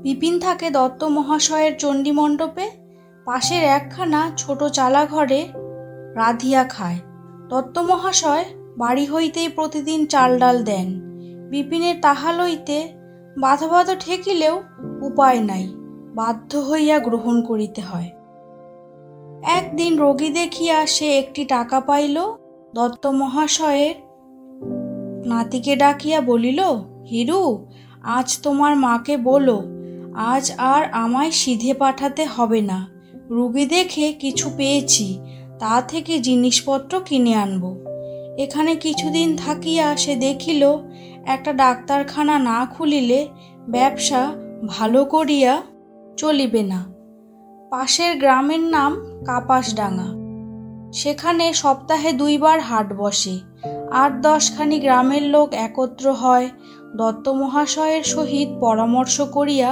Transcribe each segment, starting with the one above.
বিপিন থাকে দত্ত মহাশয়ের চণ্ডীমণ্ডপে। পাশের একখানা ছোট চালা ঘরে রাধিয়া খায়। দত্ত মহাশয় বাড়ি হইতেই প্রতিদিন চাল ডাল দেন। বিপিনের তাহা লইতে বাধা বাধা ঠেকিলেও উপায় নাই, বাধ্য হইয়া গ্রহণ করিতে হয়। একদিন রোগী দেখিয়া সে একটি টাকা পাইল। দত্ত মহাশয়ের নাতিকে ডাকিয়া বলিল, হিরু, আজ তোমার মাকে বলো আজ আর আমায় সিধে পাঠাতে হবে না। রুগী দেখে কিছু পেয়েছি, তা থেকে জিনিসপত্র কিনে আনব। এখানে কিছুদিন থাকিয়া সে দেখিল একটা ডাক্তারখানা না খুলিলে ব্যবসা ভালো করিয়া চলিবে না। পাশের গ্রামের নাম কাপাসডাঙ্গা। সেখানে সপ্তাহে 2 বার হাট বসে। 8-10খানি গ্রামের লোক একত্র হয়। দত্ত মহাশয়ের সহিত পরামর্শ করিয়া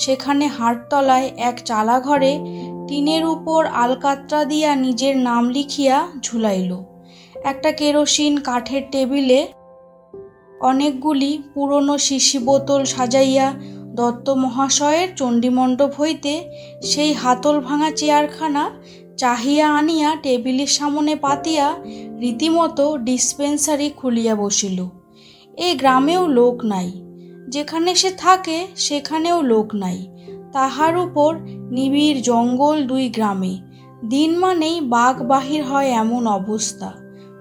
সেখানে হাটতলায় এক চালা ঘরে টিনের উপর আলকাত্রা দিয়া নিজের নাম লিখিয়া ঝুলাইল। একটা কেরোসিন কাঠের টেবিলে অনেকগুলি পুরনো শিশি বোতল সাজাইয়া দত্ত মহাশয়ের চণ্ডীমণ্ডপ হইতে সেই হাতল ভাঙা চেয়ারখানা চাহিয়া আনিয়া টেবিলের সামনে পাতিয়া রীতিমতো ডিসপেন্সারি খুলিয়া বসিল। এই গ্রামেও লোক নাই, যেখানে সে থাকে সেখানেও লোক নাই। তাহার উপর নিবিড় জঙ্গল 2 গ্রামে। দিন মানেই বাঘ বাহির হয় এমন অবস্থা।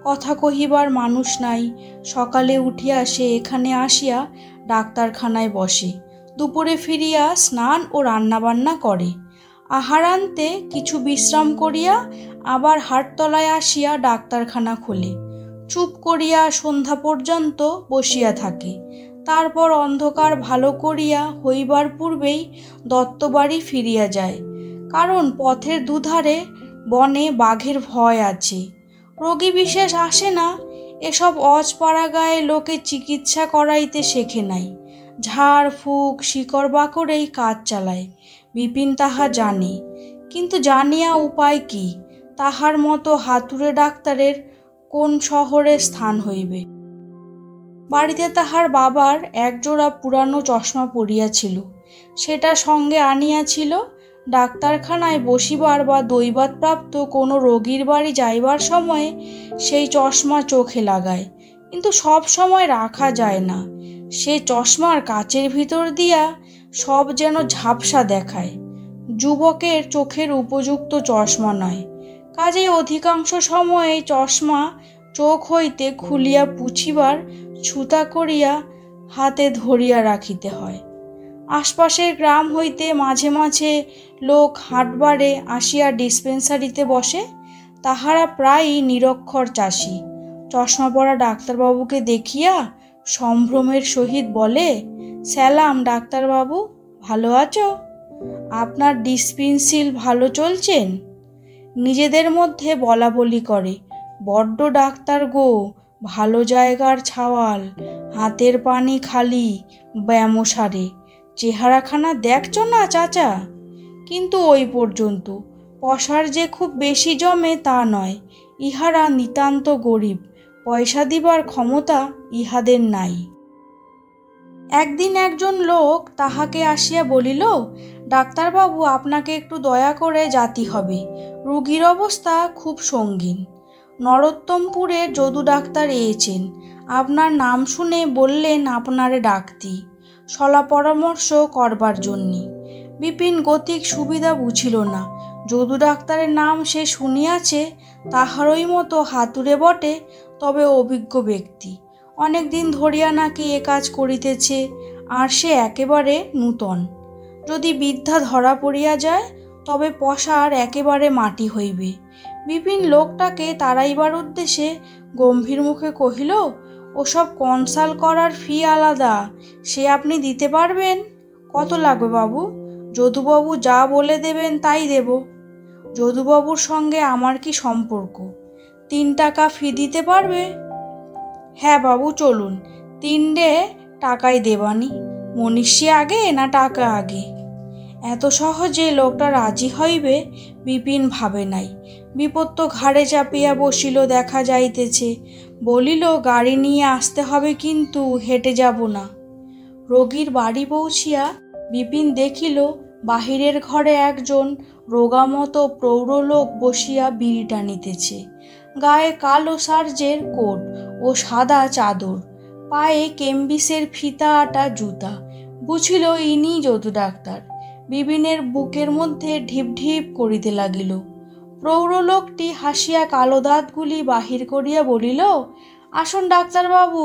কথা কহিবার মানুষ নাই। সকালে উঠিয়া সে এখানে আসিয়া ডাক্তারখানায় বসে। দুপুরে ফিরিয়া স্নান ও রান্নাবান্না করে। আহারান্তে কিছু বিশ্রাম করিয়া আবার হাটতলায় আসিয়া ডাক্তারখানা খোলে। চুপ করিয়া সন্ধ্যা পর্যন্ত বসিয়া থাকে। তারপর অন্ধকার ভালো করিয়া হইবার পূর্বেই দত্তবাড়ি ফিরিয়া যায়, কারণ পথের দুধারে বনে বাঘের ভয় আছে। রোগী বিশেষ আসে না। এসব অজপাড়া গায়ে লোকে চিকিৎসা করাইতে শেখে নাই। ঝাড় ফুঁক শিকড় বাকড়েই কাজ চালায়। বিপিন তাহা জানে, কিন্তু জানিয়া উপায় কি? তাহার মতো হাতুড়ে ডাক্তারের কোন শহরে স্থান হইবে? বাড়িতে তাহার বাবার একজোড়া পুরানো চশমা পড়িয়াছিল, সেটা সঙ্গে আনিয়াছিল। ডাক্তারখানায় বসিবার বা দৈবাৎপ্রাপ্ত কোনো রোগীর বাড়ি যাইবার সময়ে সেই চশমা চোখে লাগায়, কিন্তু সব সময় রাখা যায় না। সে চশমার কাচের ভিতর দিয়া সব যেন ঝাপসা দেখায়। যুবকের চোখের উপযুক্ত চশমা নয়, কাজেই অধিকাংশ সময়ে চশমা চোখ হইতে খুলিয়া পুছিবার ছুতা করিয়া হাতে ধরিয়া রাখিতে হয়। আশপাশের গ্রাম হইতে মাঝে মাঝে লোক হাটবারে আসিয়া ডিসপেন্সারিতে বসে। তাহারা প্রায়ই নিরক্ষর চাষি। চশমা পরা ডাক্তারবাবুকে দেখিয়া সম্ভ্রমের সহিত বলে, সালাম ডাক্তারবাবু, ভালো আছো? আপনার ডিসপেন্সিল ভালো চলছেন? নিজেদের মধ্যে বলা বলি করে, বড্ড ডাক্তার গো, ভালো জায়গার ছাওয়াল, হাতের পানি খালি ব্যামোসারে, চেহারাখানা দেখছো না চাচা? কিন্তু ওই পর্যন্ত। পয়সার যে খুব বেশি জমে তা নয়। ইহারা নিতান্ত গরিব, পয়সা দিবার ক্ষমতা ইহাদের নাই। একদিন একজন লোক তাহাকে আসিয়া বলিল, ডাক্তারবাবু, আপনাকে একটু দয়া করে যাতি হবে। রুগীর অবস্থা খুব সঙ্গীন। নরোত্তমপুরের যদু ডাক্তার এয়েছেন। আপনার নাম শুনে বললেন আপনারে ডাকতি, সলা পরামর্শ করবার জন্যে। বিপিন গতিক সুবিধা বুঝিল না। যদু ডাক্তারের নাম সে শুনিয়াছে, তাহারই মতো হাতুড়ে বটে, তবে অভিজ্ঞ ব্যক্তি। অনেক দিন ধরিয়া নাকি এ কাজ করিতেছে, আর সে একেবারে নূতন। যদি বিদ্যা ধরা পড়িয়া যায় তবে পসার একেবারে মাটি হইবে। বিপিন লোকটাকে তাড়াইবার উদ্দেশ্যে গম্ভীর মুখে কহিল, ওসব কনসাল্ট করার ফি আলাদা, সে আপনি দিতে পারবেন? কত লাগবে বাবু? যদুবাবু যা বলে দেবেন তাই দেব। যদুবাবুর সঙ্গে আমার কি সম্পর্ক? 3 টাকা ফি দিতে পারবে? হ্যাঁ বাবু, চলুন, 3 টাকাই দেবানি। মনীষী আগে না টাকা আগে? এত সহজে লোকটা রাজি হইবে বিপিন ভাবে নাই। বিপত্ত ঘাড়ে চাপিয়া বসিল দেখা যাইতেছে। বলিল, গাড়ি নিয়ে আসতে হবে, কিন্তু হেঁটে যাব না। রোগীর বাড়ি পৌঁছিয়া বিপিন দেখিল বাহিরের ঘরে একজন রোগামতো প্রৌঢ়লোক বসিয়া বিড়ি টানিতেছে। গায়ে কালো সার্জের কোট ও সাদা চাদর, পায়ে কেম্বিসের ফিতা আটা জুতা। বুঝিল ইনি যদু ডাক্তার। বিপিনের বুকের মধ্যে ঢিপ ঢিপ করিতে লাগিল। প্রৌঢ় লোকটি হাসিয়া কালো দাঁতগুলি বাহির করিয়া বলিল, আসুন ডাক্তারবাবু,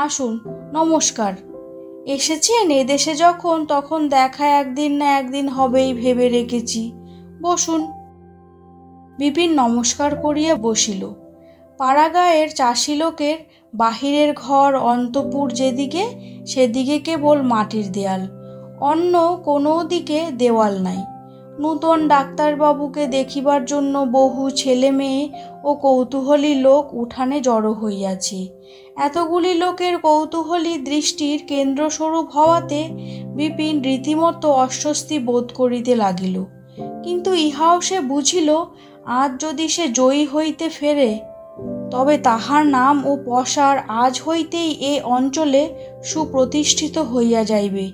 আসুন, নমস্কার। এসেছেন এদেশে যখন, তখন দেখা একদিন না একদিন হবেই ভেবে রেখেছি, বসুন। বিপিন নমস্কার করিয়া বসিল। পাড়াগাঁয়ের চাষি লোকের বাহিরের ঘর অন্তপুর যেদিকে, সেদিকে কেবল মাটির দেয়াল, অন্য কোনো দিকে দেওয়াল নাই। নূতন ডাক্তারবাবুকে দেখিবার জন্য বহু ছেলে মেয়ে ও কৌতূহলী লোক উঠানে জড়ো হইয়াছে। এতগুলি লোকের কৌতূহলী দৃষ্টির কেন্দ্রস্বরূপ হওয়াতে বিপিন রীতিমতো অস্বস্তি বোধ করিতে লাগিল। কিন্তু ইহাও সে বুঝিল, আজ যদি সে জয়ী হইতে ফেরে, তবে তাহার নাম ও পসার আজ হইতেই এ অঞ্চলে সুপ্রতিষ্ঠিত হইয়া যাইবে।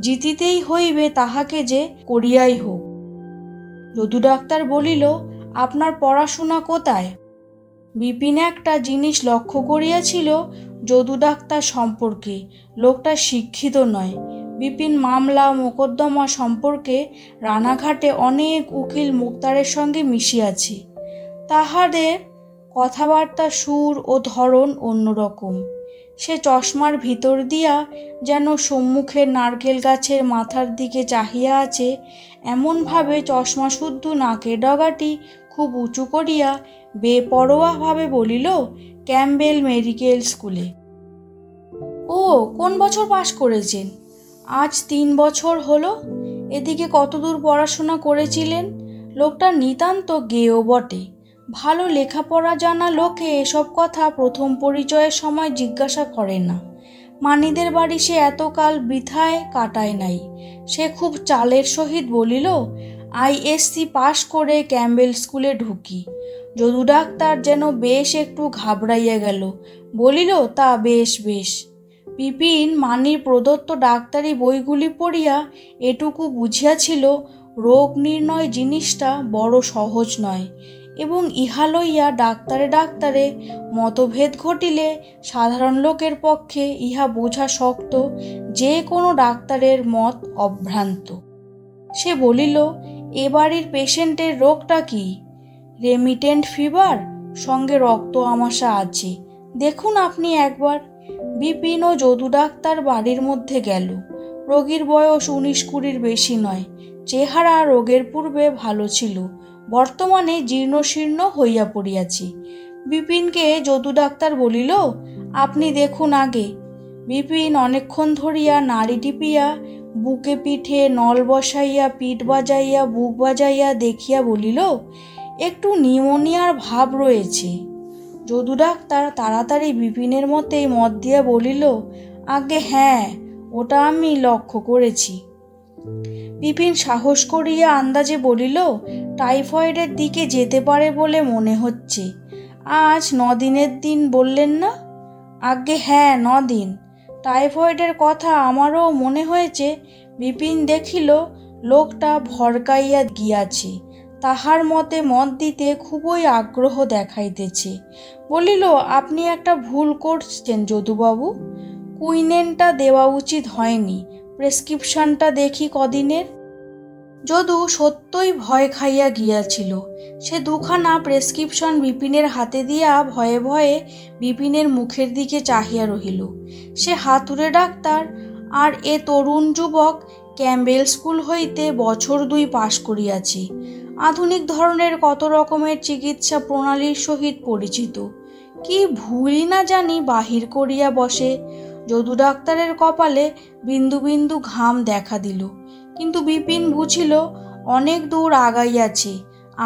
জিতিতেই হইবে তাহাকে, যে করিয়াই হোক। যদু ডাক্তার বলিল, আপনার পড়াশোনা কোথায়? বিপিন একটা জিনিস লক্ষ্য করিয়াছিল যদু ডাক্তার সম্পর্কে, লোকটা শিক্ষিত নয়। বিপিন মামলা মোকদ্দমা সম্পর্কে রানাঘাটে অনেক উকিল মুক্তারের সঙ্গে মিশিয়াছে। তাহাদের কথাবার্তার সুর ও ধরন অন্যরকম। সে চশমার ভিতর দিয়া যেন সম্মুখের নারকেল গাছের মাথার দিকে চাহিয়া আছে, এমনভাবে চশমা শুদ্ধ নাকের ডগাটি খুব উঁচু করিয়া বেপরোয়াভাবে বলিল, ক্যাম্বেল মেডিকেল স্কুলে। ও, কোন বছর পাশ করেছেন? আজ 3 বছর হলো। এদিকে কতদূর পড়াশোনা করেছিলেন? লোকটা নিতান্ত গেঁয়ো বটে। ভালো লেখাপড়া জানা লোকে এসব কথা প্রথম পরিচয়ের সময় জিজ্ঞাসা করে না। মানিদের বাড়ি সে এতকাল বৃথায় কাটায় নাই। সে খুব চালের সহিত বলিল, আইএসসি পাশ করে ক্যাম্বেল স্কুলে ঢুকি। যদু ডাক্তার যেন বেশ একটু ঘাবড়াইয়া গেল, বলিল, তা বেশ বেশ। বিপিন মানির প্রদত্ত ডাক্তারি বইগুলি পড়িয়া এটুকু বুঝিয়াছিল, রোগ নির্ণয় জিনিসটা বড় সহজ নয়, এবং ইহা লইয়া ডাক্তারে ডাক্তারে মতভেদ ঘটিলে সাধারণ লোকের পক্ষে ইহা বোঝা শক্ত যে কোনো ডাক্তারের মত অভ্রান্ত। সে বলিল, এ বাড়ির পেশেন্টের রোগটা কি? রেমিটেন্ট ফিভার, সঙ্গে রক্ত আমাশা আছে। দেখুন আপনি একবার। বিপিন ও যদু ডাক্তার বাড়ির মধ্যে গেল। রোগীর বয়স 19-20 বেশি নয়। চেহারা রোগের পূর্বে ভালো ছিল, বর্তমানে জীর্ণশীর্ণ হইয়া পড়িয়াছে। বিপিনকে যদু ডাক্তার বলিল, আপনি দেখুন আগে। বিপিন অনেকক্ষণ ধরিয়া নাড়ি টিপিয়া বুকে পিঠে নল বসাইয়া পিঠ বাজাইয়া বুক বাজাইয়া দেখিয়া বলিল, একটু নিউমোনিয়ার ভাব রয়েছে। যদু ডাক্তার তাড়াতাড়ি বিপিনের মতেই মত দিয়া বলিল, আগে হ্যাঁ, ওটা আমি লক্ষ্য করেছি। বিপিন সাহস করিয়া আন্দাজে বলিল, টাইফয়েডের দিকে যেতে পারে বলে মনে হচ্ছে। আজ 9 দিনের দিন বললেন না? আগে হ্যাঁ, 9 দিন। টাইফয়েডের কথা আমারও মনে হয়েছে। বিপিন দেখিল লোকটা ভরকাইয়া গিয়াছে, তাহার মতে মত দিতে খুবই আগ্রহ দেখাইতেছে। বলিল, আপনি একটা ভুল করছেন যদুবাবু। কুইনেনটা দেওয়া উচিত হয়নি। প্রেসক্রিপশনটা দেখি কদিনের। যদু সত্যই ভয় খাইয়া গিয়াছিল। সে 2খানা প্রেসক্রিপশন বিপিনের হাতে দিয়া ভয়ে ভয়ে বিপিনের মুখের দিকে চাহিয়া রহিল। সে হাতুড়ে ডাক্তার, আর এ তরুণ যুবক ক্যাম্বেল স্কুল হইতে বছর 2 পাশ করিয়াছে। আধুনিক ধরনের কত রকমের চিকিৎসা প্রণালীর সহিত পরিচিত। কি ভুলই না জানি বাহির করিয়া বসে। যদু ডাক্তারের কপালে বিন্দু বিন্দু ঘাম দেখা দিল। কিন্তু বিপিন বুঝিল অনেক দূর আগাইয়াছে,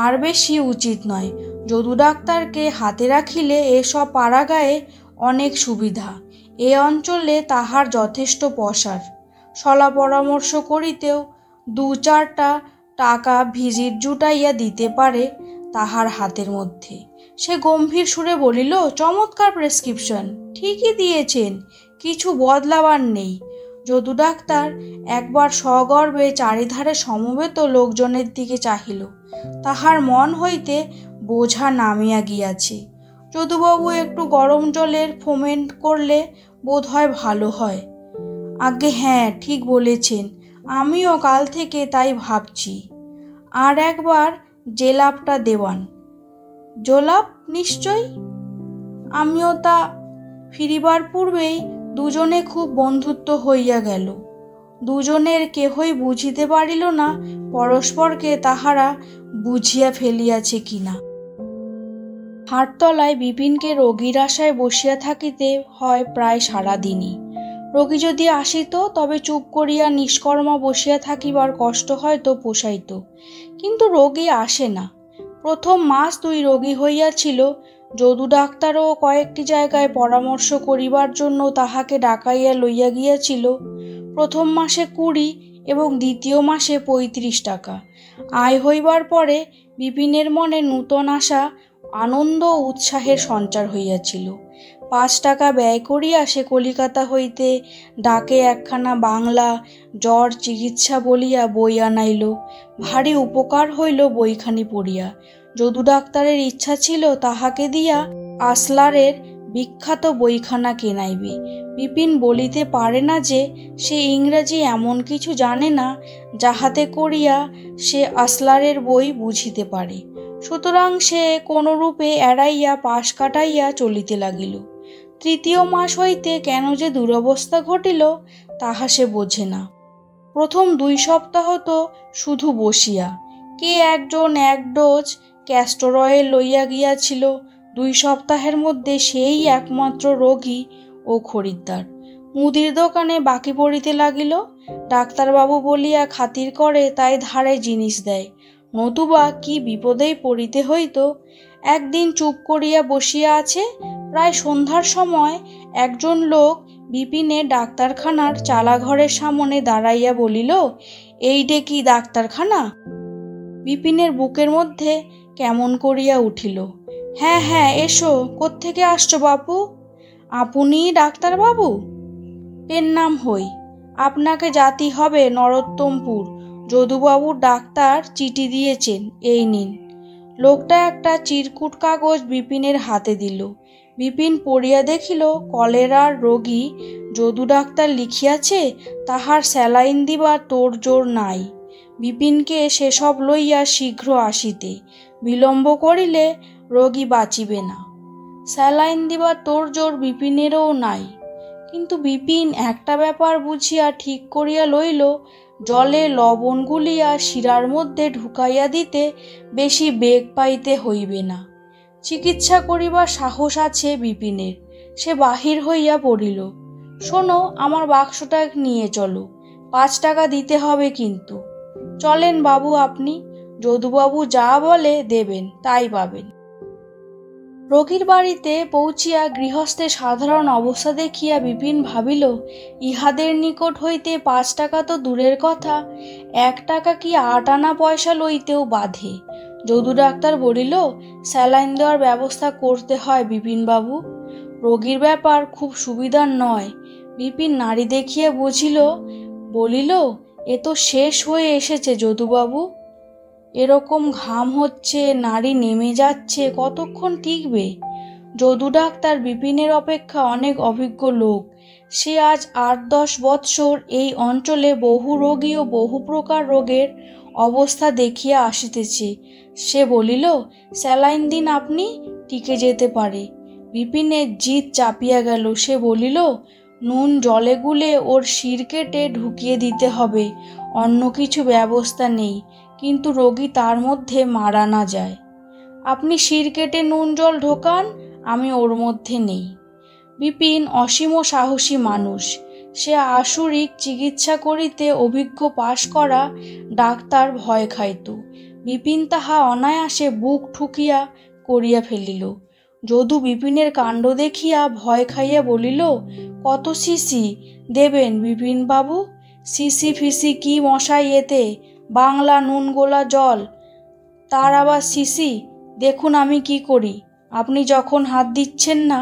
আর বেশি উচিত নয়। যদু ডাক্তারকে হাতে রাখিলে এসব পাড়াগাঁয়ে অনেক সুবিধা। এ অঞ্চলে তাহার যথেষ্ট পসার। সলা পরামর্শ করিতেও 2-4টা টাকা ভিজিট জুটাইয়া দিতে পারে তাহার হাতের মধ্যে। সে গম্ভীর সুরে বলিল, চমৎকার প্রেসক্রিপশন, ঠিকই দিয়েছেন, কিছু বদলাবার নেই। যদু ডাক্তার একবার সগর্বে চারিধারে সমবেত লোকজনের দিকে চাহিল। তাহার মন হইতে বোঝা নামিয়া গিয়াছে। যদুবাবু একটু গরম জলের ফোমেন্ট করলে বোধ হয় ভালো হয়। আজ্ঞে হ্যাঁ, ঠিক বলেছেন, আমিও কাল থেকে তাই ভাবছি। আর একবার জেলাপটা দেওয়ান। জোলাপ নিশ্চয়। আমিও তা। ফিরিবার পূর্বেই দুজনে খুব বন্ধুত্ব হইয়া গেল। দুজনের কেহই বুঝিতে পারিল না পরস্পরকে তাহারা বুঝিয়া ফেলিয়াছে কিনা। হাটতলায় বিপিনকে রোগীর আশায় বসিয়া থাকিতে হয় প্রায় সারাদিনই। রোগী যদি আসিত তবে চুপ করিয়া নিষ্কর্মা বসিয়া থাকিবার কষ্ট হয়তো পোষাইত, কিন্তু রোগী আসে না। প্রথম মাস 2 রোগী হইয়াছিল। যদু ডাক্তারও কয়েকটি জায়গায় পরামর্শ করিবার জন্য তাহাকে ডাকাইয়া লইয়া গিয়াছিল। প্রথম মাসে 20 এবং দ্বিতীয় মাসে 35 টাকা আয় হইবার পরে বিপিনের মনে নূতন আশা, আনন্দ ও উৎসাহের সঞ্চার হইয়াছিল। 5 টাকা ব্যয় করিয়া সে কলিকাতা হইতে ডাকে একখানা বাংলা জ্বর চিকিৎসা বলিয়া বই আনাইল। ভারী উপকার হইল বইখানি পড়িয়া। যদু ডাক্তারের ইচ্ছা ছিল তাহাকে দিয়া আসলারের বিখ্যাত বইখানা কেনাইবে। বিপিন বলিতে পারে না যে সে ইংরাজি এমন কিছু জানে না যাহাতে করিয়া সে আসলারের বই বুঝিতে পারে। সুতরাং সে কোনরূপে এড়াইয়া পাশ কাটাইয়া চলিতে লাগিল। তৃতীয় মাস হইতে কেন যে দুরবস্থা ঘটিল তাহা সে বোঝে না। প্রথম 2 সপ্তাহ তো শুধু বসিয়া। কে একজন 1 ডোজ ক্যাস্টর অয়েল লইয়া গিয়াছিল। 2 সপ্তাহের মধ্যে সেই একমাত্র রোগী ও খরিদ্দার। মুদির দোকানে বাকি পড়িতে লাগিল। ডাক্তারবাবু বলিয়া খাতির করে তাই ধারে জিনিস দেয়, নতুবা কি বিপদেই পড়িতে হইত। একদিন চুপ করিয়া বসিয়া আছে। প্রায় সন্ধ্যার সময় একজন লোক বিপিনের ডাক্তারখানার চালাঘরের সামনে দাঁড়াইয়া বলিল, এইটে কি ডাক্তারখানা? বিপিনের বুকের মধ্যে কেমন করিয়া উঠিল। হ্যাঁ হ্যাঁ, এসো। কোত্থেকে আসছো বাপু? আপনি ডাক্তারবাবু? পেন নাম হই। আপনাকে জাতি হবে নরোত্তমপুর। যদুবাবুর ডাক্তার চিঠি দিয়েছেন, এই নিন। লোকটা একটা চিরকুট কাগজ বিপিনের হাতে দিল। বিপিন পড়িয়া দেখিল কলেরার রোগী যদু ডাক্তার লিখিয়াছে, তাহার স্যালাইন দিবার তোড়জোড় নাই। বিপিনকে সেসব লইয়া শীঘ্র আসিতে, বিলম্ব করিলে রোগী বাঁচিবে না। স্যালাইন দিবার তোড়জোড় বিপিনেরও নাই। কিন্তু বিপিন একটা ব্যাপার বুঝিয়া ঠিক করিয়া লইল, জলে লবণ গুলিয়া শিরার মধ্যে ঢুকাইয়া দিতে বেশি বেগ পাইতে হইবে না। চিকিৎসা করিবার সাহস আছে বিপিনের। সে বাহির হইয়া পড়িল। শোনো, আমার বাক্সটা নিয়ে চলো। 5 টাকা দিতে হবে কিন্তু। চলেন বাবু আপনি। যদুবাবু যা বলে দেবেন তাই পাবেন। রোগীর বাড়িতে পৌঁছিয়া গৃহস্থের সাধারণ অবস্থা দেখিয়া বিপিন ভাবিল, ইহাদের নিকট হইতে 5 টাকা তো দূরের কথা, 1 টাকা কি 8 আনা পয়সা লইতেও বাধে। যদু ডাক্তার বলিল, স্যালাইন দেওয়ার ব্যবস্থা করতে হয় বিপিনবাবু। রোগীর ব্যাপার খুব সুবিধার নয়। বিপিন নাড়ি দেখিয়া বুঝিল। বলিল, এ তো শেষ হয়ে এসেছে যদুবাবু। এরকম ঘাম হচ্ছে, নাড়ি নেমে যাচ্ছে, কতক্ষণ টিকবে? যদু ডাক্তার বিপিনের অপেক্ষা অনেক অভিজ্ঞ লোক। সে আজ 8-10 বৎসর এই অঞ্চলে বহু রোগী ও বহু প্রকার রোগের অবস্থা দেখিয়া আসিতেছে। সে বলিল, স্যালাইন দিন আপনি, টিকে যেতে পারে। বিপিনের জিদ চাপিয়া গেল। সে বলিল, নুন জলে গুলে ওর শির কেটে ঢুকিয়ে দিতে হবে, অন্য কিছু ব্যবস্থা নেই। কিন্তু রোগী তার মধ্যে মারা না যায়। আপনি শির কেটে নুন জল ঢোকান, আমি ওর মধ্যে নেই। বিপিন অসীম সাহসী মানুষ। সে আসুরিক চিকিৎসা করিতে অভিজ্ঞ পাশ করা ডাক্তার ভয় খাইত। বিপিন তাহা অনায়াসে বুক ঠুকিয়া করিয়া ফেলিল। যদু বিপিনের কাণ্ড দেখিয়া ভয় খাইয়া বলিল, কত সিসি দেবেন বিপিনবাবু? সিসি ফিসি কি মশাই এতে? বাংলা নুন গোলা জল, তার আবার সিসি? দেখুন আমি কি করি, আপনি যখন হাত দিচ্ছেন না।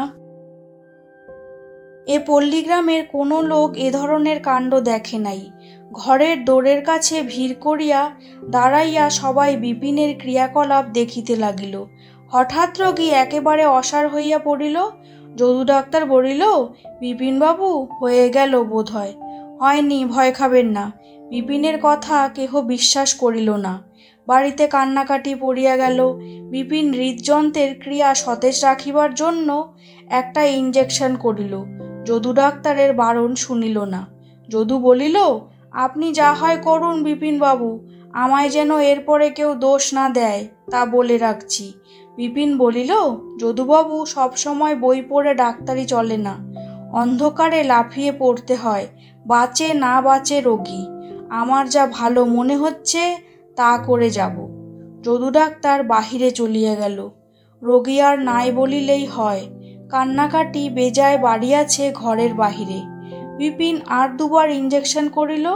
এ পল্লীগ্রামের কোনো লোক এ ধরনের কাণ্ড দেখে নাই। ঘরের দোরের কাছে ভিড় করিয়া দাঁড়াইয়া সবাই বিপিনের ক্রিয়াকলাপ দেখিতে লাগিল। হঠাৎ রোগী একেবারে অসাড় হইয়া পড়িল। যদু ডাক্তার বলিল, বিপিনবাবু হয়ে গেল বোধ হয়। হয়নি, ভয় খাবেন না। বিপিনের কথা কেহ বিশ্বাস করিল না। বাড়িতে কান্নাকাটি পড়িয়া গেল। বিপিন হৃদযন্ত্রের ক্রিয়া সতেজ রাখিবার জন্য একটা ইঞ্জেকশন করিল। যদু ডাক্তারের বারণ শুনিল না। যদু বলিল, আপনি যা হয় করুন বিপিনবাবু, আমায় যেন এরপরে কেউ দোষ না দেয় তা বলে রাখছি। বিপিন বলিল, যদুবাবু সবসময় বই পড়ে ডাক্তারি চলে না, অন্ধকারে লাফিয়ে পড়তে হয়, বাঁচে না বাঁচে রোগী। আমার যা ভালো মনে হচ্ছে তা করে যাব। যদু ডাক্তার বাহিরে চলিয়া গেল। রোগী আর নাই বলিলেই হয়। কান্নাকাটি বেজায় বাড়িয়াছে ঘরের বাহিরে। বিপিন আর দুবার ইঞ্জেকশন করিল।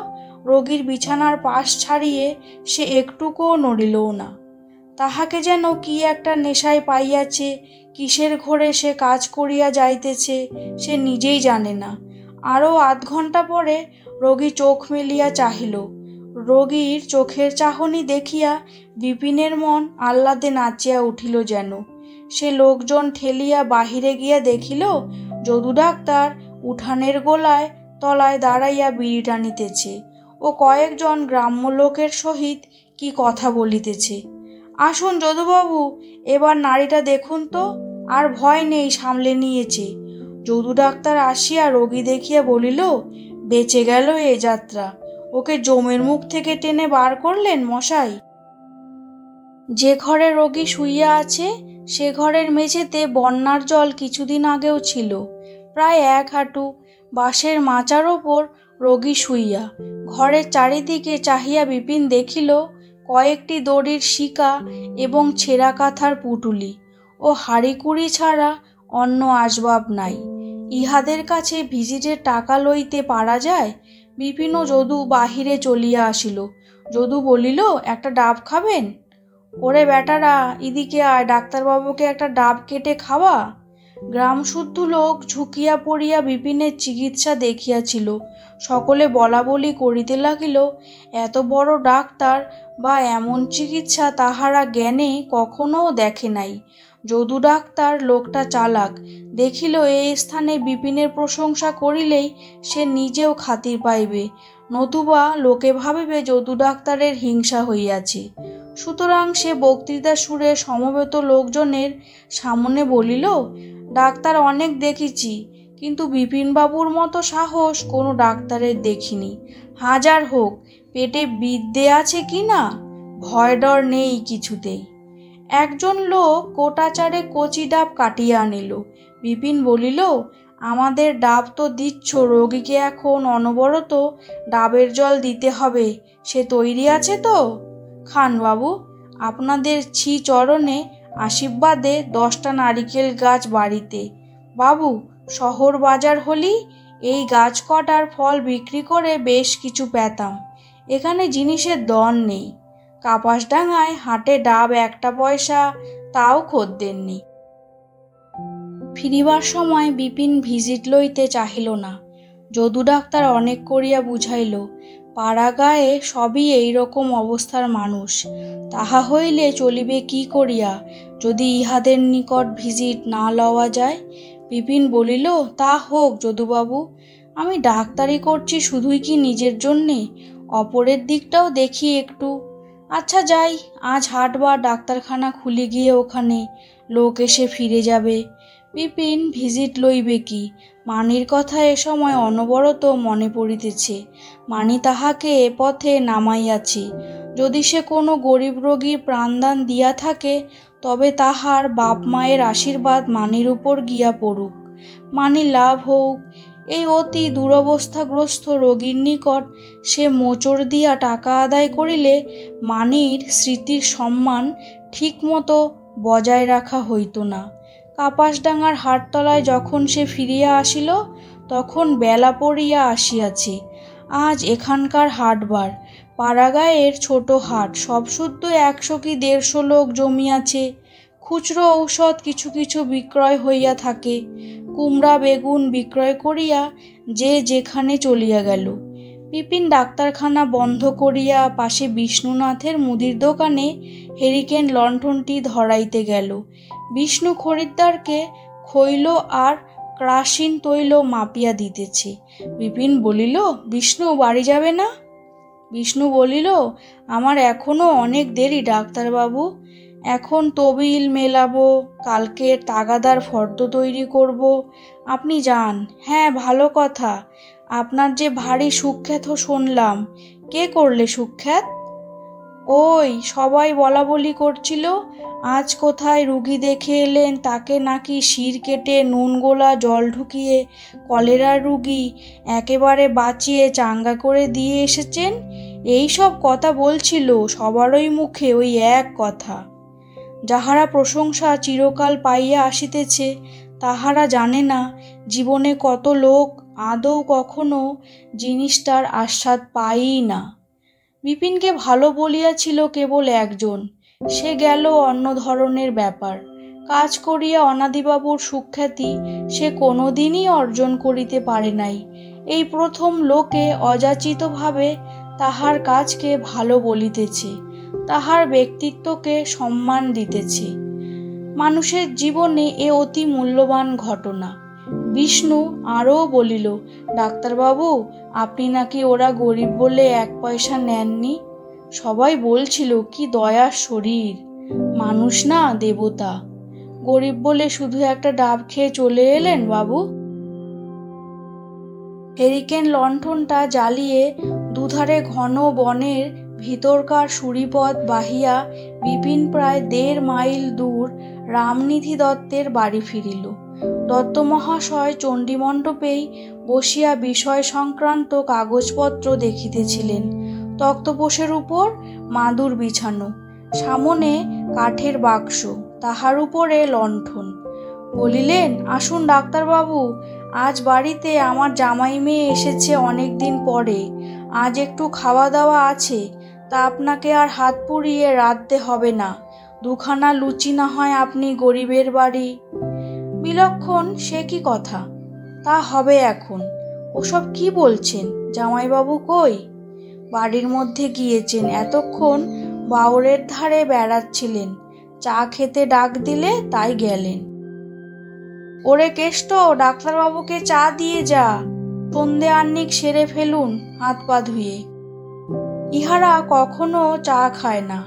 রোগীর বিছানার পাশ ছাড়িয়ে সে একটুকুও নড়িলও না। তাহাকে যেন কি একটা নেশায় পাইয়াছে। কিসের ঘোরে সে কাজ করিয়া যাইতেছে সে নিজেই জানে না। আরও আধ ঘণ্টা পরে রোগী চোখ মেলিয়া চাহিল। রোগীর চোখের চাহনি দেখিয়া বিপিনের মন আহ্লাদে নাচিয়া উঠিল যেন। সে লোকজন ঠেলিয়া বাহিরে গিয়া দেখিল যদু ডাক্তার উঠানের গোলায় তলায় দাঁড়াইয়া বিড়ি টানিতেছে ও কয়েকজন গ্রাম্য লোকের সহিত কি কথা বলিতেছে। আসুন যদুবাবু, এবার নারীটা দেখুন তো, আর ভয় নেই, সামলে নিয়েছে। যদু ডাক্তার আসিয়া রোগী দেখিয়া বলিল, বেঁচে গেল এ যাত্রা। ওকে জমের মুখ থেকে টেনে বার করলেন মশাই। যে ঘরে রোগী শুইয়া আছে সে ঘরের মেঝেতে বন্যার জল কিছুদিন আগেও ছিল, প্রায় 1 হাঁটু। বাঁশের মাচার ওপর রোগী শুইয়া। ঘরের চারিদিকে চাহিয়া বিপিন দেখিল কয়েকটি দড়ির শিকা এবং ছেঁড়া কাঁথার পুটুলি ও হাঁড়িকুড়ি ছাড়া অন্য আসবাব নাই। ইহাদের কাছে ভিজিটের টাকা লইতে পারা যায়? বিপিন ও যদু বাহিরে চলিয়া আসিল। যদু বলিল, একটা ডাব খাবেন? ওরে বেটারা, এদিকে আয়, ডাক্তারবাবুকে একটা ডাব কেটে খাওয়া। গ্রামশুদ্ধ লোক ঝুঁকিয়া পড়িয়া বিপিনের চিকিৎসা দেখিয়াছিল। সকলে বলা বলি করিতে লাগিল, এত বড় ডাক্তার বা এমন চিকিৎসা তাহারা জ্ঞানে কখনো দেখে নাই। যদু ডাক্তার লোকটা চালাক, দেখিল এই স্থানে বিপিনের প্রশংসা করিলেই সে নিজেও খাতির পাইবে, নতুবা লোকে ভাবিবে যদু ডাক্তারের হিংসা হইয়াছে। সুতরাং সে বক্তৃতা সুরে সমবেত লোকজনের সামনে বলিল, ডাক্তার অনেক দেখেছি, কিন্তু বিপিনবাবুর মতো সাহস কোনো ডাক্তারের দেখিনি। হাজার হোক, পেটে বিদ্যে আছে কি না, ভয় ডর নেই কিছুতেই। একজন লোক কোটাচারে কচি ডাব কাটিয়া আনিল। বিপিন বলিল, আমাদের ডাব তো দিচ্ছ, রোগীকে এখন অনবরত ডাবের জল দিতে হবে, সে তৈরি আছে তো? খান বাবু, আপনাদের ছি চরণে আশীর্বাদে 10টা নারিকেল গাছ বাড়িতে। বাবু, শহর বাজার হলি এই গাছ কটার ফল বিক্রি করে বেশ কিছু পেতাম, এখানে জিনিসের দর নেই। কাপাসডাঙ্গায় হাটে ডাব 1 পয়সা, তাও খদ্দের নেই। ফিরিবার সময় বিপিন ভিজিট লইতে চাহিল না। যদু ডাক্তার অনেক করিয়া বুঝাইল, পাড়া গায়ে সবই এইরকম অবস্থার মানুষ, তাহা হইলে চলিবে কি করিয়া যদি ইহাদের নিকট ভিজিট না লওয়া যায়। বিপিন বলিল, তা হোক যদুবাবু, আমি ডাক্তারি করছি শুধুই কি নিজের জন্যে? অপরের দিকটাও দেখি একটু। আচ্ছা যাই, আজ হাটবার, ডাক্তারখানা খুলে গিয়ে ওখানে লোক এসে ফিরে যাবে। বিপিন ভিজিট লইবে কি? মানির কথা এ সময় অনবরত মনে পড়িতেছে। মানি তাহাকে এ পথে নামাইয়াছে। যদি সে কোনো গরিব রোগীর প্রাণদান দিয়া থাকে তবে তাহার বাপ মায়ের আশীর্বাদ মানির উপর গিয়া পড়ুক, মানির লাভ হোক। এই অতি দুরবস্থাগ্রস্ত রোগীর নিকট সে মোচড় দিয়া টাকা আদায় করিলে মানির স্মৃতির সম্মান ঠিকমতো বজায় রাখা হইত না। কাপাসডাঙ্গার হাটতলায় যখন সে ফিরিয়া আসিল তখন বেলা পড়িয়া আসিয়াছে। আজ এখানকার হাটবার, পাড়াগাঁয়ের ছোট হাট, সব শুদ্ধ 100 কি 150 লোক জমিয়াছে। খুচরো ঔষধ কিছু কিছু বিক্রয় হইয়া থাকে। কুমড়া বেগুন বিক্রয় করিয়া যে যেখানে চলিয়া গেল। বিপিন ডাক্তারখানা বন্ধ করিয়া পাশে বিষ্ণুনাথের মুদির দোকানে হেরিকেন লণ্ঠনটি ধরাইতে গেল। বিষ্ণু খরিদ্দারকে খৈল আর কেরাসিন তৈল মাপিয়া দিতেছে। বিপিন বলিল, বিষ্ণু বাড়ি যাবে না? বিষ্ণু বলিল, আমার এখনো অনেক দেরি ডাক্তারবাবু। এখন তবিল মেলাবো, কালকে তাগাদার ফর্দ তৈরি করব। আপনি যান। হ্যাঁ, ভালো কথা। আপনার যে ভারী সুখ্যাত শুনলাম। কে করলে সুখ্যাত? ওই সবাই বলা বলি করছিল আজ কোথায় রুগী দেখে এলেন, তাকে নাকি শির কেটে নুন গোলা জল ঢুকিয়ে কলেরার রুগী একেবারে বাঁচিয়ে চাঙ্গা করে দিয়ে এসেছেন। এই সব কথা বলছিল। সবারই মুখে ওই এক কথা। যাহারা প্রশংসা চিরকাল পাইয়া আসিতেছে তাহারা জানে না জীবনে কত লোক আদৌ কখনো জিনিসটার আস্বাদ পায়ই না। বিপিনকে ভালো বলিয়াছিল কেবল একজন, সে গেল অন্য ধরনের ব্যাপার। কাজ করিয়া অনাদিবাবুর সুখ্যাতি সে কোনোদিনই অর্জন করিতে পারে নাই। এই প্রথম লোকে অযাচিতভাবে তাহার কাজকে ভালো বলিতেছে, তাহার ব্যক্তিত্বকে সম্মান দিতেছে। মানুষের জীবনে এ অতি মূল্যবান ঘটনা। বিষ্ণু আরও বলিল, ডাক্তারবাবু, আপনি নাকি ওরা গরিব বলে 1 পয়সা নেননি। সবাই বলছিল কি দয়ার শরীর, মানুষ না দেবতা। গরিব বলে শুধু একটা ডাব খেয়ে চলে এলেন বাবু। হেরিকেন লণ্ঠনটা জ্বালিয়ে দুধারে ঘন বনের ভিতরকার সুড়িপথ বাহিয়া বিপিন প্রায় 1.5 মাইল দূর রামনিধি দত্তের বাড়ি ফিরিল। দত্ত মহাশয় চণ্ডীমণ্ডপেই বসিয়া বিষয় সংক্রান্ত কাগজপত্র দেখিতেছিলেন। তক্তপোষের উপর মাদুর বিছানো, সামনে কাঠের বাক্স, তাহার উপরে লণ্ঠন। বলিলেন, আসুন ডাক্তারবাবু, আজ বাড়িতে আমার জামাই মেয়ে এসেছে অনেক দিন পরে। আজ একটু খাওয়া দাওয়া আছে, তা আপনাকে আর হাত পুড়িয়ে রাঁধতে হবে না। 2খানা লুচি না হয় আপনি গরিবের বাড়ি। বিলক্ষণ, সে কি কথা? তা হবে এখন। ওসব কি বলছেন? জামাইবাবু কই? বাড়ির মধ্যে গিয়েছেন, এতক্ষণ বাওরের ধারে বেড়াচ্ছিলেন। চা খেতে ডাক দিলে তাই গেলেন। ওরে কেষ্ট, ডাক্তারবাবুকে চা দিয়ে যা। সন্ধে আহ্নিক সেরে ফেলুন, হাত পা ধুয়ে। ইহারা কখনো চা খায় না।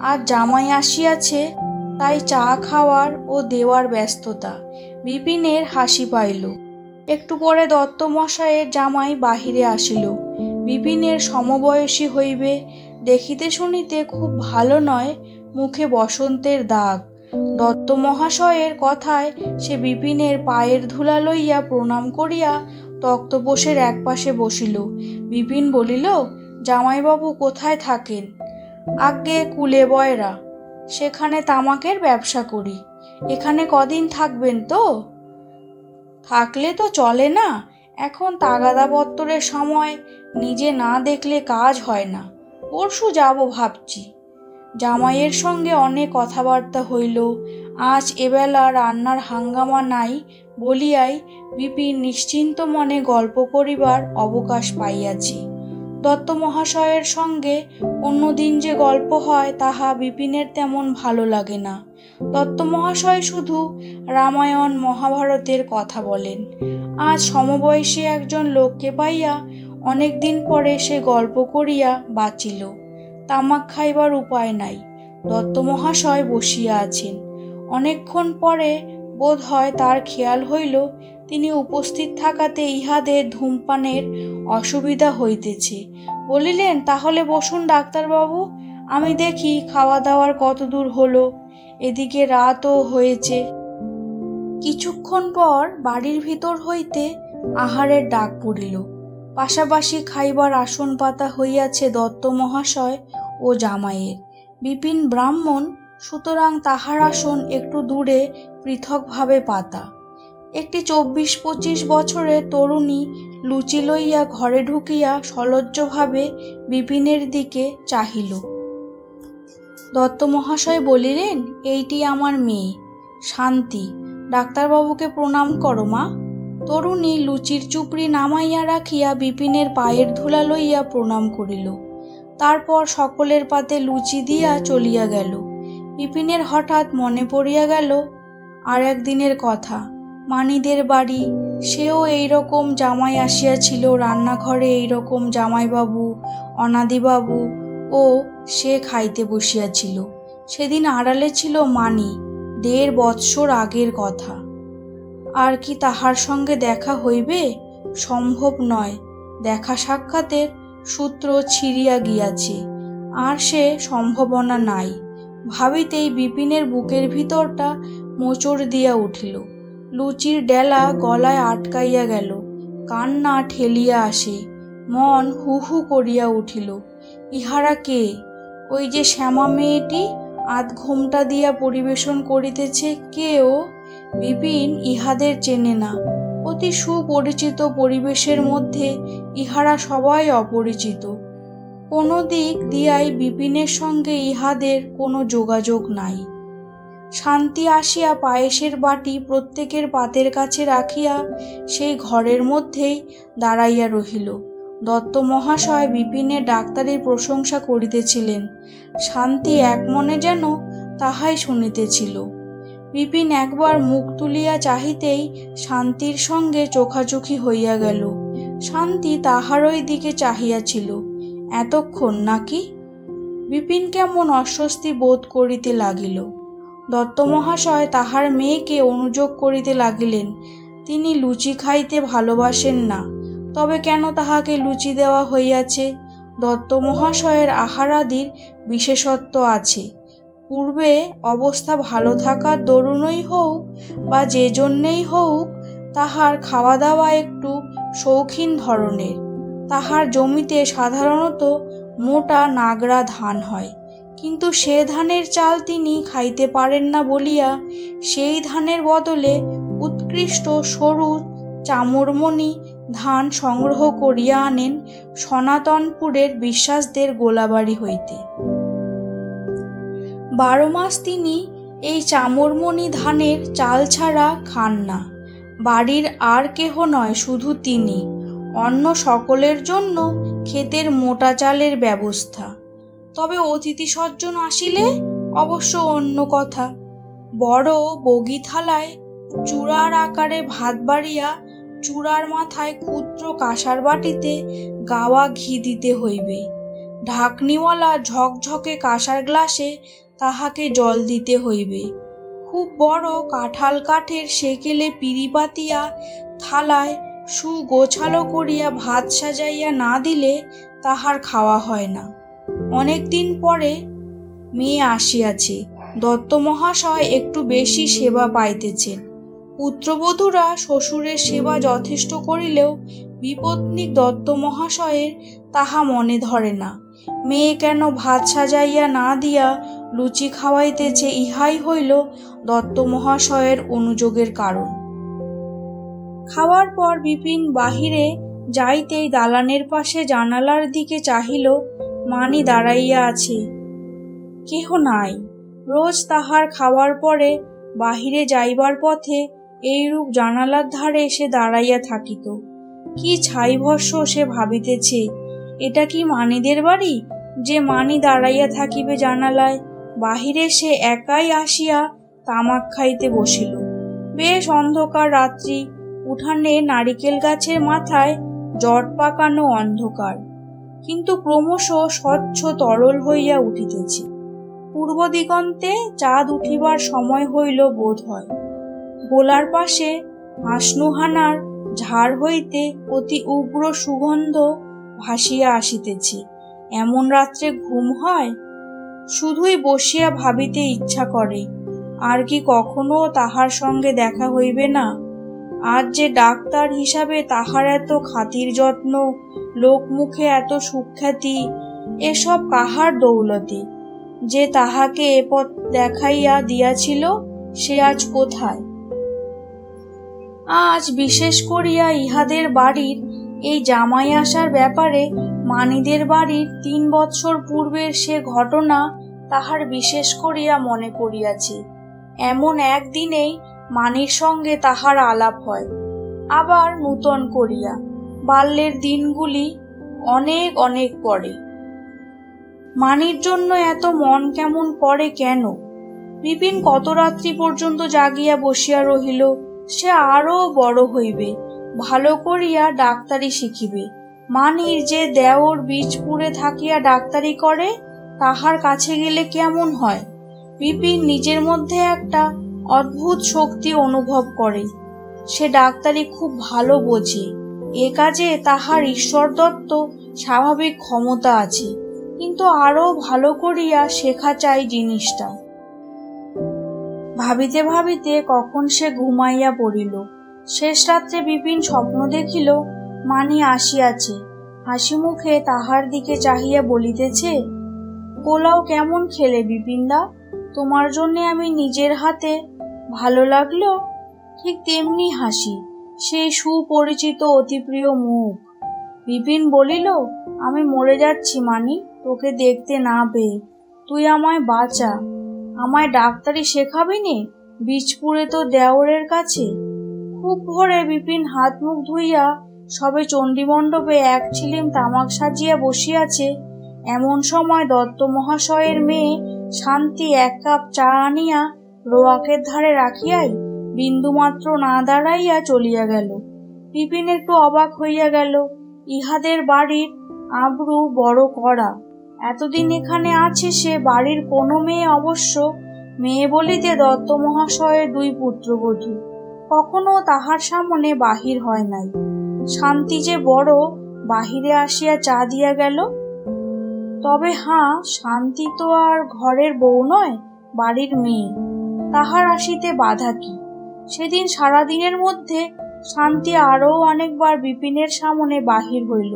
আজ জামাই আসিয়াছে, তাই চা খাওয়ার ও দেওয়ার ব্যস্ততা। বিপিনের হাসি পাইল। একটু পরে দত্তমশায়ের জামাই বাহিরে আসিল। বিপিনের সমবয়সী হইবে, দেখিতে শুনিতে খুব ভালো নয়, মুখে বসন্তের দাগ। দত্ত মহাশয়ের কথায় সে বিপিনের পায়ের ধুলা লইয়া প্রণাম করিয়া তক্তপোষের একপাশে বসিল। বিপিন বলিল, জামাইবাবু কোথায় থাকেন? আজ্ঞে কুলে বয়রা, সেখানে তামাকের ব্যবসা করি। এখানে কদিন থাকবেন তো? থাকলে তো চলে না, এখন তাগাদাপত্তরের সময়, নিজে না দেখলে কাজ হয় না। পরশু যাব ভাবছি। জামাইয়ের সঙ্গে অনেক কথাবার্তা হইল। আজ এবেলা রান্নার হাঙ্গামা নাই বলিয়াই বিপিন নিশ্চিন্ত মনে গল্প করিবার অবকাশ পাইয়াছি। দত্ত মহাশয়ের সঙ্গে অন্যদিন যে গল্প হয় তাহা বিপিনের তেমন ভালো লাগে না। দত্ত মহাশয় শুধু রামায়ণ মহাভারতের কথা বলেন। আজ সমবয়সী একজন লোককে পাইয়া অনেক দিন পরে সে গল্প করিয়া বাঁচিল। তামাক খাইবার উপায় নাই। দত্ত মহাশয় বসিয়া আছেন। অনেকক্ষণ পরে বোধ হয় তার খেয়াল হইল তিনি উপস্থিত থাকাতে ইহাদের ধূমপানের অসুবিধা হইতেছে। বলিলেন, তাহলে বসুন ডাক্তারবাবু, আমি দেখি খাওয়া দাওয়ার কত দূর হলো। এদিকে রাতও হয়েছে। কিছুক্ষণ পর বাড়ির ভিতর হইতে আহারের ডাক পড়িল। পাশাপাশি খাইবার আসন পাতা হইয়াছে দত্ত মহাশয় ও জামাইয়ের। বিপিন ব্রাহ্মণ, সুতরাং তাহার আসন একটু দূরে পৃথকভাবে পাতা। একটি 24-25 বছরের তরুণী লুচি লইয়া ঘরে ঢুকিয়া সলজ্জভাবে বিপিনের দিকে চাহিল। দত্ত মহাশয় বলিলেন, এইটি আমার মেয়ে শান্তি। ডাক্তারবাবুকে প্রণাম করো মা। তরুণী লুচির চুপড়ি নামাইয়া রাখিয়া বিপিনের পায়ের ধুলা লইয়া প্রণাম করিল। তারপর সকলের পাতে লুচি দিয়া চলিয়া গেল। বিপিনের হঠাৎ মনে পড়িয়া গেল আর একদিনের কথা, মানিদের বাড়ি, সেও এইরকম জামাই আসিয়াছিল, রান্নাঘরে এইরকম জামাইবাবু, অনাদিবাবু ও সে খাইতে বসিয়াছিল। সেদিন আড়ালে ছিল মানি, 1.5 বৎসর আগের কথা। আর কি তাহার সঙ্গে দেখা হইবে? সম্ভব নয়। দেখা সাক্ষাতের সূত্র ছিঁড়িয়া গিয়াছে, আর সে সম্ভাবনা নাই। ভাবিতেই বিপিনের বুকের ভিতরটা মোচড় দিয়া উঠিল। লুচির ডেলা গলায় আটকাইয়া গেল, কান্না ঠেলিয়া আসে, মন হু হু করিয়া উঠিল। ইহারা কে? ওই যে শ্যামা মেয়েটি 8 ঘোমটা দিয়া পরিবেশন করিতেছে, কে ও? বিপিন ইহাদের চেনে না। অতি সুপরিচিত পরিবেশের মধ্যে ইহারা সবাই অপরিচিত। কোনো দিক দিয়াই বিপিনের সঙ্গে ইহাদের কোনো যোগাযোগ নাই। শান্তি আসিয়া পায়েসের বাটি প্রত্যেকের পাতের কাছে রাখিয়া সেই ঘরের মধ্যেই দাঁড়াইয়া রহিল। দত্ত মহাশয় বিপিনের ডাক্তারের প্রশংসা করিতেছিলেন। শান্তি এক মনে যেন তাহাই শুনিতেছিল। বিপিন একবার মুখ তুলিয়া চাহিতেই শান্তির সঙ্গে চোখাচোখি হইয়া গেল। শান্তি তাহারই দিকে চাহিয়াছিল। এতক্ষণ নাকি? বিপিন কেমন অস্বস্তি বোধ করিতে লাগিল। দত্ত মহাশয় তাহার মেয়েকে অনুযোগ করিতে লাগিলেন, তিনি লুচি খাইতে ভালোবাসেন না, তবে কেন তাহাকে লুচি দেওয়া হইয়াছে? দত্ত মহাশয়ের আহারাদির বিশেষত্ব আছে। পূর্বে অবস্থা ভালো থাকার দরুনই হোক বা যে জন্যেই হোক, তাহার খাওয়া দাওয়া একটু শৌখিন ধরনের। তাহার জমিতে সাধারণত মোটা নাগরা ধান হয়, কিন্তু সে ধানের চাল তিনি খাইতে পারেন না বলিয়া সেই ধানের বদলে উৎকৃষ্ট সরু চামরমণি ধান সংগ্রহ করিয়া আনেন সনাতনপুরের বিশ্বাসদের গোলাবাড়ি হইতে। 12 মাস তিনি এই চামরমণি ধানের চাল ছাড়া খান না। বাড়ির আর কেহ নয়, শুধু তিনি। অন্য সকলের জন্য ক্ষেতের মোটা চালের ব্যবস্থা। তবে অতিথি সজ্জন আসিলে অবশ্য অন্য কথা। বড় বগি থালায় চূড়ার আকারে ভাত বাড়িয়া চূড়ার মাথায় ক্ষুদ্র কাঁসার বাটিতে গাওয়া ঘি দিতে হইবে। ঢাকনিওয়ালা ঝকঝকে কাঁসার গ্লাসে তাহাকে জল দিতে হইবে। খুব বড় কাঁঠাল কাঠের সেকেলে পিঁড়ি পাতিয়া থালায় সুগোছালো করিয়া ভাত সাজাইয়া না দিলে তাহার খাওয়া হয় না। অনেক দিন পরে মেয়ে আসিয়াছে, দত্ত মহাশয় একটু বেশি সেবা পাইতেছেন। পুত্রবধূরা শ্বশুরের সেবা যথেষ্ট করিলেও বিপত্নিক দত্ত মহাশয়ের তাহা মনে ধরে না। মেয়ে কেন ভাত সাজাইয়া না দিয়া লুচি খাওয়াইতেছে, ইহাই হইল দত্ত মহাশয়ের অনুযোগের কারণ। খাওয়ার পর বিপিন বাহিরে যাইতেই দালানের পাশে জানালার দিকে চাহিল। মানি দাঁড়াইয়া আছে, কেহ নাই। রোজ তাহার খাওয়ার পরে বাহিরে যাইবার পথে এইরূপ জানালার ধারে এসে দাঁড়াইয়া থাকিত। কি ছাইভস্য সে ভাবিতেছে, এটা কি মানিদের বাড়ি যে মানি দাঁড়াইয়া থাকিবে জানালায়? বাহিরে সে একাই আসিয়া তামাক খাইতে বসিল। বেশ অন্ধকার রাত্রি। উঠানে নারিকেল গাছের মাথায় জট পাকানো অন্ধকার, কিন্তু ক্রমশ স্বচ্ছ তরল হইয়া উঠিতেছে। পূর্ব দিগন্তে চাঁদ উঠিবার সময় হইল বোধ হয়। গোলার পাশে হাসনুহানার ঝাড় হইতে অতি উগ্র সুগন্ধ ভাসিয়া আসিতেছে। এমন রাত্রে ঘুম হয়? শুধুই বসিয়া ভাবিতে ইচ্ছা করে, আর কি কখনো তাহার সঙ্গে দেখা হইবে না? আর যে ডাক্তার হিসাবে তাহার এত খাতির যত্ন, লোকমুখে এত সুখ্যাতি, এসব কাহার দৌলতে? যে তাহাকে এ পথ দেখাইয়া দিয়াছিল, সে আজ কোথায়? আজ বিশেষ করিয়া ইহাদের বাড়ির এই জামাই আসার ব্যাপারে মানিদের বাড়ির 3 বৎসর পূর্বের সে ঘটনা তাহার বিশেষ করিয়া মনে পড়িয়াছে। এমন একদিনেই মানির সঙ্গে তাহার আলাপ হয়। আবার নূতন করিয়া বাল্যের দিনগুলি অনেক অনেক পরে। মানির জন্য এত মন কেমন করে কেন? বিপিন কত রাত্রি পর্যন্ত জাগিয়া বসিয়া রহিল। সে আরো বড় হইবে, ভালো করিয়া ডাক্তারি শিখিবে। মানির যে দেওর বীজপুরে থাকিয়া ডাক্তারি করে, তাহার কাছে গেলে কেমন হয়? বিপিন নিজের মধ্যে একটা অদ্ভুত শক্তি অনুভব করে। সে ডাক্তারি খুব ভালো বোঝে। এ কাজে তাহার ঈশ্বর দত্ত স্বাভাবিক ক্ষমতা আছে, কিন্তু আরো ভালো করিয়া শেখা চাই জিনিসটা। ভাবিতে ভাবিতে কখন সে ঘুমাইয়া পড়িল। শেষ রাত্রে বিপিন স্বপ্ন দেখিল মানি আসিয়াছে। হাসি মুখে তাহার দিকে চাহিয়া বলিতেছে, পোলাও কেমন খেলে বিপিনদা? তোমার জন্যে আমি নিজের হাতে। ভালো লাগলো? ঠিক তেমনি হাসি, সেই সুপরিচিত অতি প্রিয় মুখ। বিপিন বলিল, আমি মরে যাচ্ছি মানি, তোকে দেখতে না পেয়ে। তুই আমায় বাঁচা। আমায় ডাক্তারি শেখাবি নে, বীজপুরে তো দেওরের কাছে। খুব ভোরে বিপিন হাত মুখ ধুইয়া সবে চণ্ডীমণ্ডপে এক ছিলিম তামাক সাজিয়া বসিয়াছে। এমন সময় দত্ত মহাশয়ের মেয়ে শান্তি এক কাপ চা আনিয়া রোয়াকের ধারে রাখিয়াই বিন্দুমাত্র না দাঁড়াইয়া চলিয়া গেল। বিপিন একটু অবাক হইয়া গেল। ইহাদের বাড়ির আবরু বড় কড়া। এতদিন এখানে আছে সে, বাড়ির কোনো মেয়ে, অবশ্য মেয়ে বলিতে দত্ত মহাশয়ের 2 পুত্রবধূ, কখনো তাহার সামনে বাহির হয় নাই। শান্তি যে বড় বাহিরে আসিয়া চা দিয়া গেল। তবে হাঁ, শান্তি তো আর ঘরের বউ নয়, বাড়ির মেয়ে। তাহার আসিতে বাধা কি? সেদিন সারাদিনের মধ্যে শান্তি আরও অনেকবার বিপিনের সামনে বাহির হইল।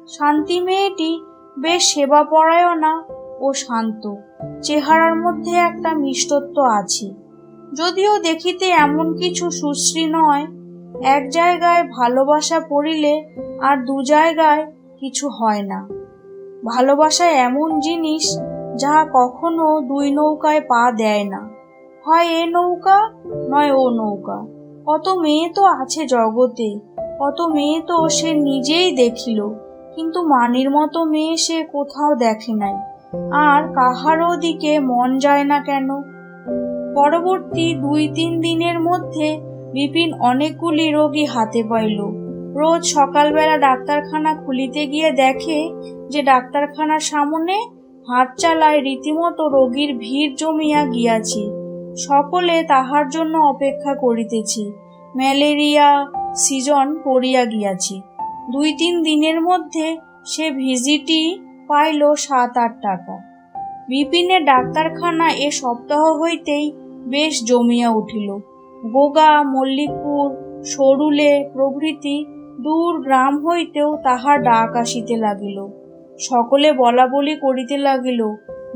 শান্তি মেয়েটি বেশ সেবাপরায়ণা ও শান্ত। চেহারার মধ্যে একটা মিষ্টত্ব আছে, যদিও দেখিতে এমন কিছু সুশ্রী নয়। এক জায়গায় ভালোবাসা পড়িলে আর 2 জায়গায় কিছু হয় না। ভালোবাসা এমন জিনিস যাহা কখনো 2 নৌকায় পা দেয় না, হয় এ নৌকা নয় ও নৌকা। কত মেয়ে তো আছে জগতে, কত মেয়ে তো সে নিজেই দেখিল, কিন্তু মানির মতো মেয়ে সে কোথাও দেখে নাই। আর কাহারও দিকে মন যায় না কেন? পরবর্তী 2-3 দিনের মধ্যে বিপিন অনেকগুলি রোগী হাতে পাইল। রোজ সকালবেলা ডাক্তারখানা খুলিতে গিয়ে দেখে যে ডাক্তারখানার সামনে হাট চালায় রীতিমতো রোগীর ভিড় জমিয়া গিয়াছে। সকলে তাহার জন্য অপেক্ষা করিতেছে। ম্যালেরিয়া সিজন পড়িয়া গিয়াছে। 2-3 দিনের মধ্যে সে ভিজিটই পাইল 7-8 টাকা। বিপিনের ডাক্তারখানা এ সপ্তাহ হইতেই বেশ জমিয়া উঠিল। গোগা, মল্লিকপুর, সরুলে প্রভৃতি দূর গ্রাম হইতেও তাহার ডাক আসিতে লাগিল। সকলে বলা বলি করিতে লাগিল,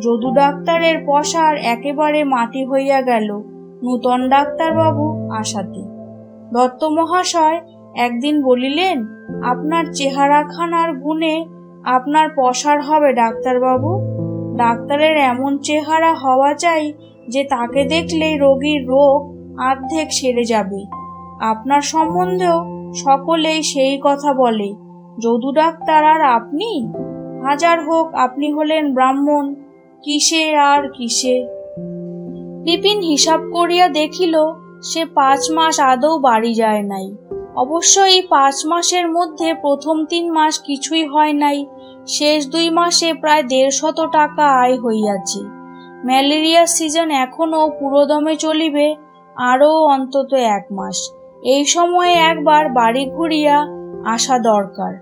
যদু ডাক্তারের পসার একেবারে মাটি হইয়া গেল নূতন ডাক্তারবাবু আসাতে। দত্ত মহাশয় একদিন বলিলেন, আপনার চেহারাখানার গুণে আপনার পসার হবে ডাক্তারবাবু। ডাক্তারের এমন চেহারা হওয়া চাই যে তাকে দেখলেই রোগীর রোগ অর্ধেক সেরে যাবে। আপনার সম্বন্ধেও সকলেই সেই কথা বলে। যদু ডাক্তার আর আপনি, হাজার হোক আপনি হলেন ব্রাহ্মণ, কিসে আর কিসে। বিপিন হিসাব করিয়া দেখিল সে 5 মাস আদৌ বাড়ি যায় নাই। অবশ্য এই 5 মাসের মধ্যে প্রথম 3 মাস কিছুই হয় নাই, শেষ 2 মাসে প্রায় 150 টাকা আয় হইয়াছে। ম্যালেরিয়া সিজন এখনো পুরোদমে চলিবে আরও অন্তত 1 মাস। এই সময়ে একবার বাড়ি ঘুরিয়া আসা দরকার।